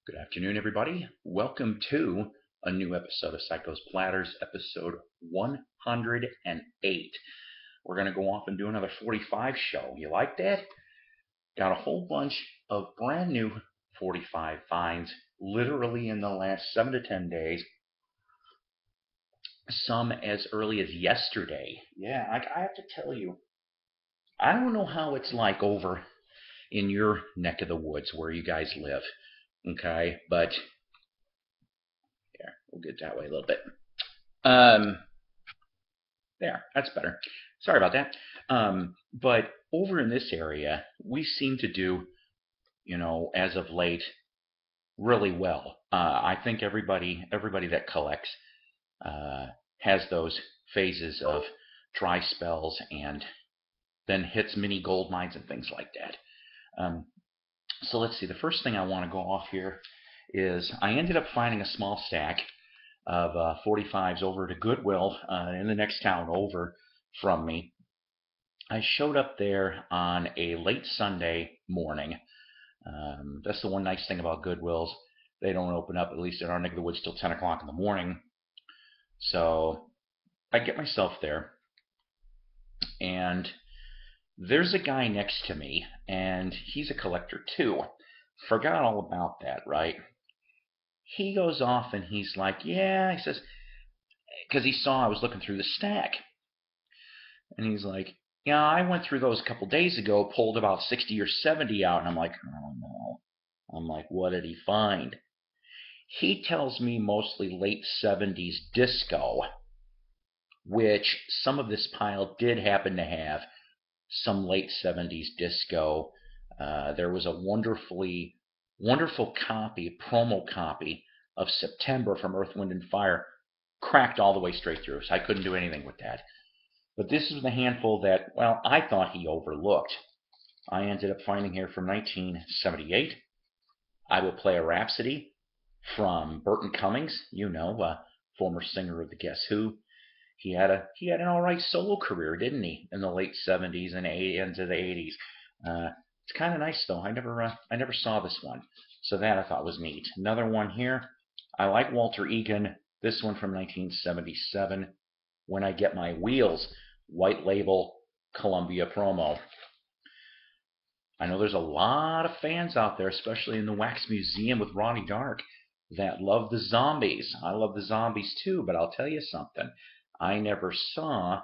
Good afternoon, everybody. Welcome to a new episode of Psycho's Platters, episode 108. We're going to go off and do another 45 show. You like that? Got a whole bunch of brand new 45 finds, literally in the last 7 to 10 days. Some as early as yesterday. Yeah, I have to tell you, I don't know how it's like over in your neck of the woods where you guys live. Okay, but we'll get that way a little bit. There, that's better. Sorry about that. But over in this area, we seem to do, as of late, really well. I think everybody that collects has those phases of dry spells and then hits mini gold mines and things like that. So let's see. The first thing I want to go off here is I ended up finding a small stack of 45's over to Goodwill in the next town over from me. I showed up there on a late Sunday morning. That's the one nice thing about Goodwills. They don't open up, at least in our neck of the woods, till 10 o'clock in the morning. So I get myself there, and there's a guy next to me, and he's a collector too. Forgot all about that, right? He goes off and he's like, yeah, he says, because he saw I was looking through the stack. And he's like, yeah, I went through those a couple days ago, pulled about 60 or 70 out. And I'm like, oh no. I'm like, what did he find? He tells me mostly late 70s disco, which some of this pile did happen to have some late 70s disco. There was a wonderful copy, promo copy of September from Earth, Wind, and Fire, cracked all the way straight through, so I couldn't do anything with that. But this is the handful that, well, I thought he overlooked. I ended up finding here from 1978. I will play a Rhapsody from Burton Cummings, former singer of the Guess Who. He had an all right solo career, didn't he, in the late 70s and into the 80s. It's kind of nice though. I never saw this one, so that I thought was neat. Another one here. I like Walter Egan. This one from 1977. When I Get My Wheels, white label Columbia promo. I know there's a lot of fans out there, especially in the Wax Museum with Ronnie Dark, that love the Zombies. I love the Zombies too, but I'll tell you something. I never saw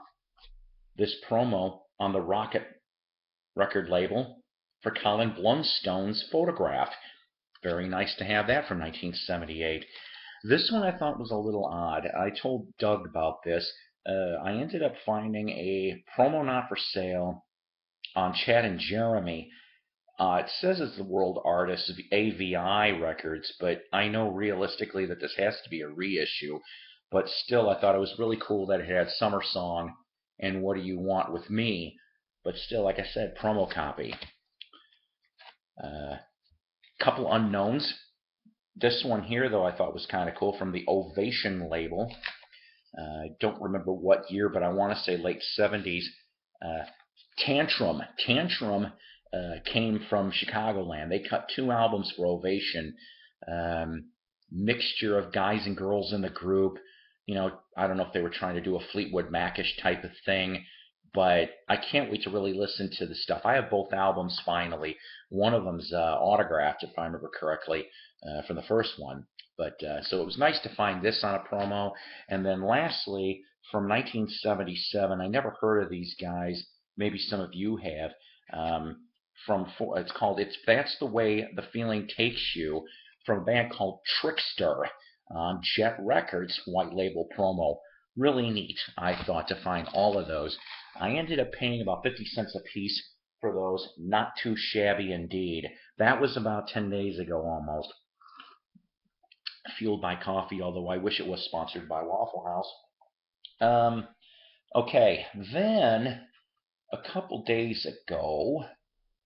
this promo on the Rocket record label for Colin Blunstone's Photograph. Very nice to have that from 1978. This one I thought was a little odd. I told Doug about this. I ended up finding a promo not for sale on Chad and Jeremy. It says it's the world artist of AVI Records, but I know realistically that this has to be a reissue. But still, I thought it was really cool that it had Summer Song and What Do You Want With Me. But still, like I said, promo copy. Couple unknowns. This one here, though, I thought was kind of cool from the Ovation label. I don't remember what year, but I want to say late 70s. Tantrum. Tantrum came from Chicagoland. They cut 2 albums for Ovation. Mixture of guys and girls in the group. I don't know if they were trying to do a Fleetwood Mac-ish type of thing, but I can't wait to really listen to the stuff. I have both albums finally. One of them's autographed, if I remember correctly, from the first one. But so it was nice to find this on a promo. And then lastly, from 1977, I never heard of these guys. Maybe some of you have. It's called That's the Way the Feeling Takes You, from a band called Trickster on Jet Records, white label promo. Really neat, I thought, to find all of those. I ended up paying about 50 cents a piece for those. Not too shabby indeed. That was about 10 days ago almost. Fueled by coffee, although I wish it was sponsored by Waffle House. Okay, then a couple days ago,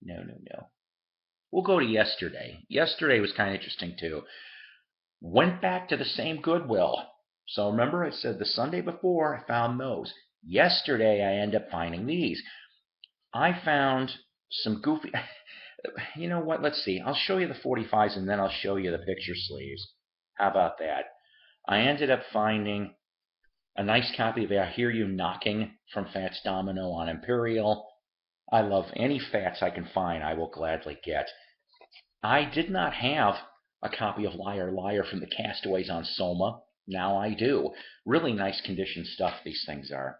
no. We'll go to yesterday. Yesterday was kind of interesting too. Went back to the same Goodwill. So remember I said the Sunday before I found those. Yesterday I ended up finding these. I found some goofy... You know what? Let's see. I'll show you the 45s and then I'll show you the picture sleeves. How about that? I ended up finding a nice copy of I Hear You Knocking from Fats Domino on Imperial. I love any Fats I can find, I will gladly get. I did not have a copy of Liar Liar from the Castaways on Soma. Now I do. Really nice condition stuff these things are.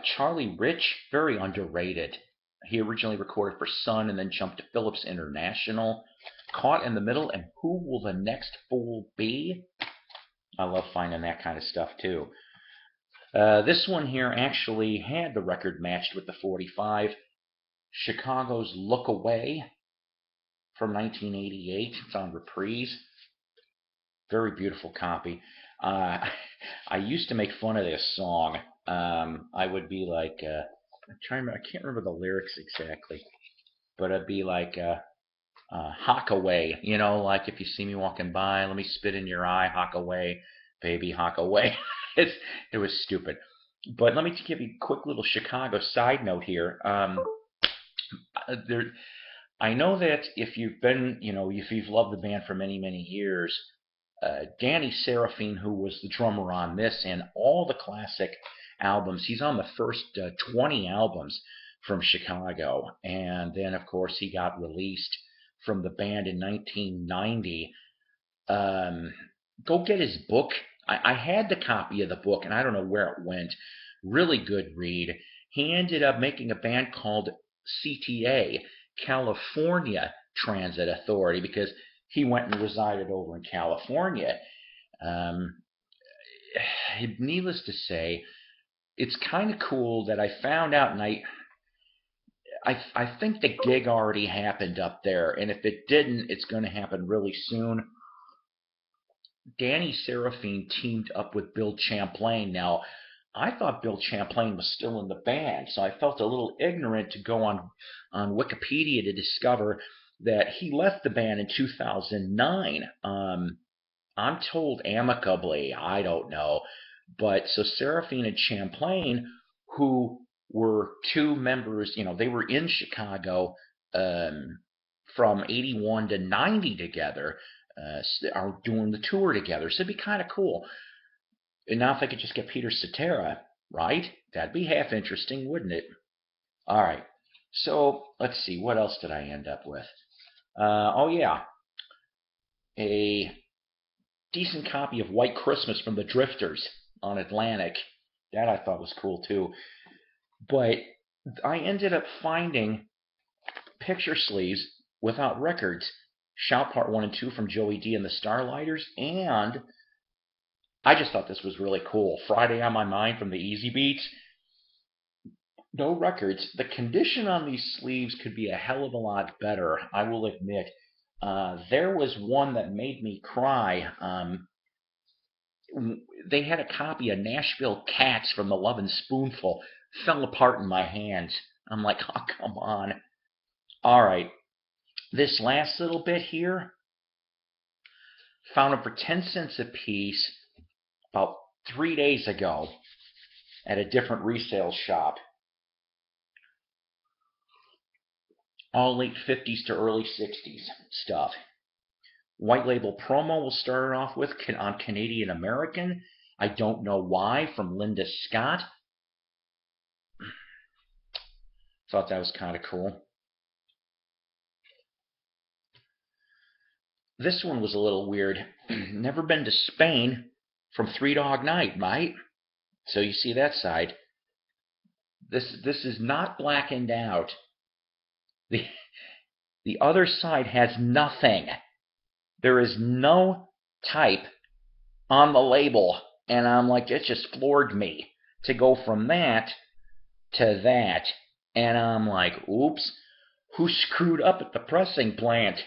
Charlie Rich, very underrated. He originally recorded for Sun and then jumped to Philips International. Caught in the Middle and Who Will the Next Fool Be? I love finding that kind of stuff too. This one here actually had the record matched with the 45. Chicago's Look Away from 1988. It's on reprise. Very beautiful copy. I used to make fun of this song. I would be like, I can't remember the lyrics exactly, but it'd be like, hawk away, you know, like if you see me walking by, let me spit in your eye, hawk away, baby, hawk away. It was stupid. But let me give you a quick little Chicago side note here. There, I know that if you've been, you know, if you've loved the band for many, many years, Danny Seraphine, who was the drummer on this and all the classic albums, he's on the first 20 albums from Chicago. And then, of course, he got released from the band in 1990. Go get his book. I had the copy of the book, and I don't know where it went. Really good read. He ended up making a band called CTA, California Transit Authority, because he went and resided over in California. Needless to say, it's kind of cool that I found out, and I think the gig already happened up there, and if it didn't, it's going to happen really soon. Danny Seraphine teamed up with Bill Champlain. Now, I thought Bill Champlain was still in the band, so I felt a little ignorant to go on Wikipedia to discover that he left the band in 2009. I'm told amicably, I don't know. But so Seraphine and Champlain, who were two members, you know, they were in Chicago from 81 to 90 together, are doing the tour together. So it'd be kind of cool. And now if I could just get Peter Cetera, right? That'd be half interesting, wouldn't it? All right. So let's see. What else did I end up with? Oh, yeah. A decent copy of White Christmas from the Drifters on Atlantic. That I thought was cool, too. But I ended up finding picture sleeves without records. Shout Part 1 and 2 from Joey D and the Starlighters, and I just thought this was really cool. Friday on My Mind from the Easybeats. No records. The condition on these sleeves could be a hell of a lot better, I will admit. There was one that made me cry. They had a copy of Nashville Cats from the Lovin' Spoonful. Fell apart in my hands. I'm like, oh, come on. All right. This last little bit here, found them for 10 cents a piece about 3 days ago at a different resale shop. All late 50s to early 60s stuff. White label promo we'll start it off with on Canadian American. I don't know why, from Linda Scott. Thought that was kind of cool. This one was a little weird. Never been to Spain from Three Dog Night, mate. So you see that side. This is not blackened out. The other side has nothing. There is no type on the label. And I'm like, it just floored me to go from that to that. And I'm like, oops, who screwed up at the pressing plant?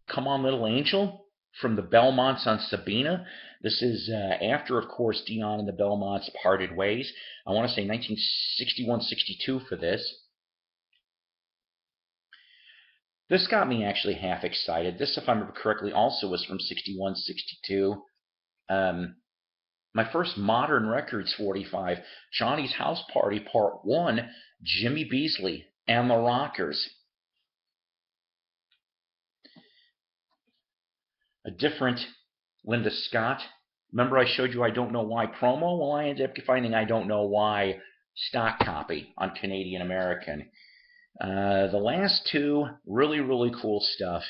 Come On Little Angel from the Belmonts on Sabina. This is after, of course, Dion and the Belmonts parted ways. I want to say 1961-62 for this. This got me actually half excited. This, if I remember correctly, also was from 61-62. My first Modern Records 45, Johnny's House Party Part 1, Jimmy Beasley and the Rockers. A different Linda Scott. Remember I showed you I Don't Know Why promo? Well, I ended up finding I Don't Know Why stock copy on Canadian American. The last two, really, really cool stuff.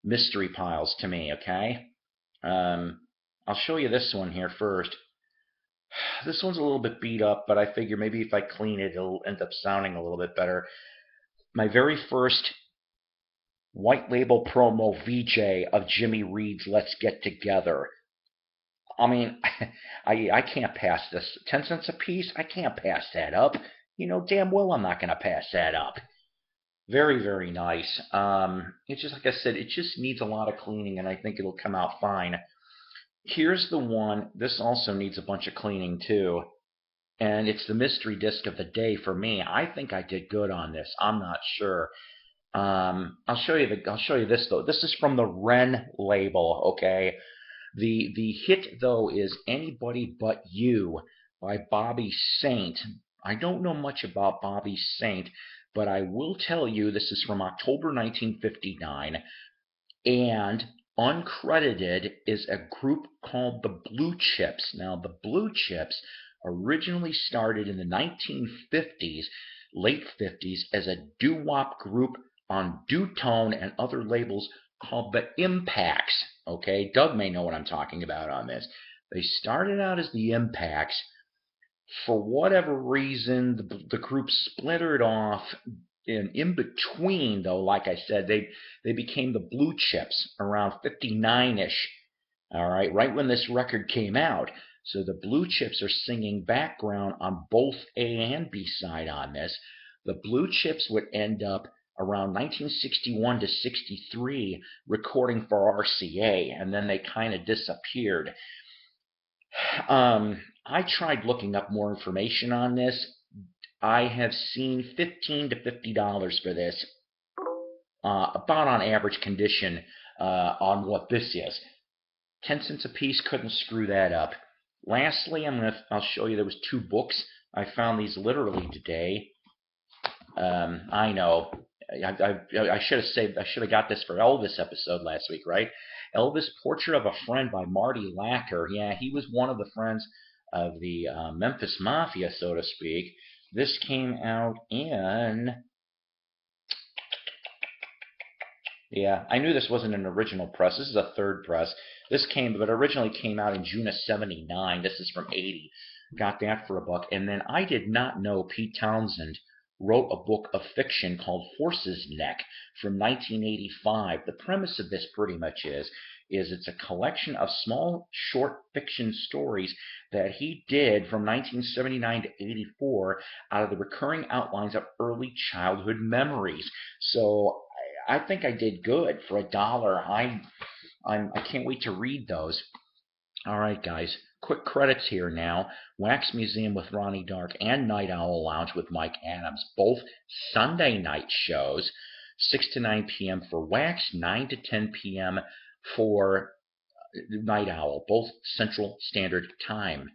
Mystery piles to me, okay? I'll show you this one here first. This one's a little bit beat up, but I figure maybe if I clean it, it'll end up sounding a little bit better. My very first white label promo VJ of Jimmy Reed's Let's Get Together. I mean, I can't pass this. 10 cents a piece? I can't pass that up. You know damn well I'm not going to pass that up. Very, very nice. It's just, like I said, it just needs a lot of cleaning, and I think it'll come out fine. Here's the one. This also needs a bunch of cleaning, too. And it's the mystery disc of the day for me. I think I did good on this. I'm not sure. I'll show you this, though. This is from the Ren label, okay? The hit, though, is Anybody But You by Bobby Saint. I don't know much about Bobby Saint, but I will tell you this is from October 1959, and uncredited is a group called the Blue Chips. Now, the Blue Chips originally started in the 1950s, late 50s, as a doo-wop group on Doo-tone and other labels called the Impacts. Okay, Doug may know what I'm talking about on this. They started out as the Impacts. For whatever reason, the group splintered off. In between, though, like I said, they became the Blue Chips around 59-ish. All right when this record came out. So the Blue Chips are singing background on both A and B side on this. The Blue Chips would end up around 1961 to 63 recording for RCA, and then they kind of disappeared. I tried looking up more information on this. I have seen $15 to $50 for this, about on average condition on what this is. 10 cents a piece, couldn't screw that up. Lastly, I'll show you there was two books. I found these literally today. I know. I should have got this for Elvis episode last week, right? Elvis Portrait of a Friend by Marty Lacker. Yeah, he was one of the friends of the Memphis Mafia, so to speak. This came out in... Yeah, I knew this wasn't an original press. This is a third press. But originally came out in June of 79. This is from 80. Got that for $1. And then I did not know Pete Townsend wrote a book of fiction called Horse's Neck from 1985. The premise of this pretty much is it's a collection of small, short fiction stories that he did from 1979 to 84 out of the recurring outlines of early childhood memories. So I think I did good for $1. I can't wait to read those. All right, guys. Quick credits here now. Wax Museum with Ronnie Dark and Night Owl Lounge with Mike Adams. Both Sunday night shows, 6 to 9 p.m. for Wax, 9 to 10 p.m. for Night Owl, both Central Standard Time.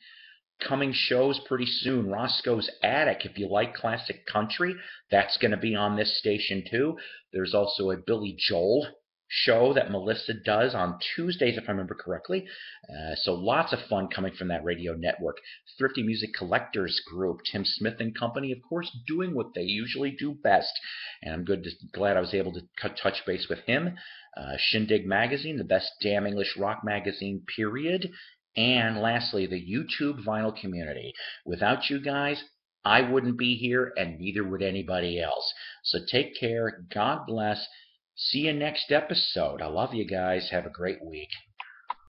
Coming shows pretty soon. Roscoe's Attic, if you like classic country, that's going to be on this station too. There's also a Billy Joel show that Melissa does on Tuesdays, if I remember correctly. So lots of fun coming from that radio network. Thrifty Music Collectors Group, Tim Smith and Company, of course, doing what they usually do best. And I'm glad I was able to touch base with him. Shindig Magazine, the best damn English rock magazine, period. And lastly, the YouTube vinyl community. Without you guys, I wouldn't be here, and neither would anybody else. So take care. God bless. See you next episode. I love you guys. Have a great week.